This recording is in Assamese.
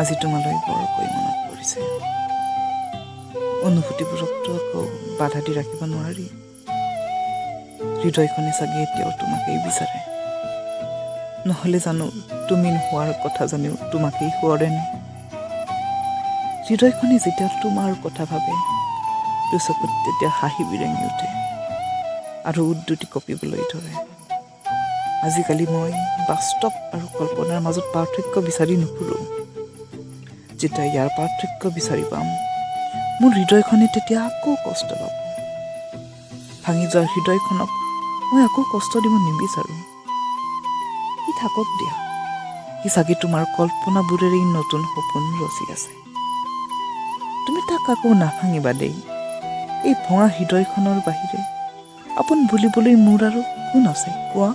আজি তোমালৈ বৰকৈ মনত পৰিছে। অনুভূতিবোৰকতো আকৌ বাধা দি ৰাখিব নোৱাৰি। হৃদয়খনে চাগে এতিয়াও তোমাকেই বিচাৰে। নহ'লে জানো তুমি নোহোৱাৰ কথা জানিও তোমাকেই সোঁৱৰেনে? হৃদয়খনে যেতিয়া তোমাৰ কথা ভাবে, দুচকুত তেতিয়া হাঁহি বিৰেঙি উঠে আৰু উদ্যতি কঁপিবলৈ ধৰে। আজিকালি মই বাস্তৱ আৰু কল্পনাৰ মাজত পাৰ্থক্য বিচাৰি নুফুৰোঁ। যেতিয়া ইয়াৰ পাৰ্থক্য বিচাৰি পাম, মোৰ হৃদয়খনে তেতিয়া আকৌ কষ্ট পাব। ভাঙি যোৱাৰ হৃদয়খনক মই আকৌ কষ্ট দিব নিবিচাৰোঁ। সি থাকক দিয়া, সি চাগে তোমাৰ কল্পনাবোৰেৰে নতুন সপোন ৰচি আছে। তুমি তাক আকৌ নাভাঙিবা দেই। এই ভঙা হৃদয়খনৰ বাহিৰে আপোন বুলিবলৈ মোৰ আৰু কোন আছে কোৱা?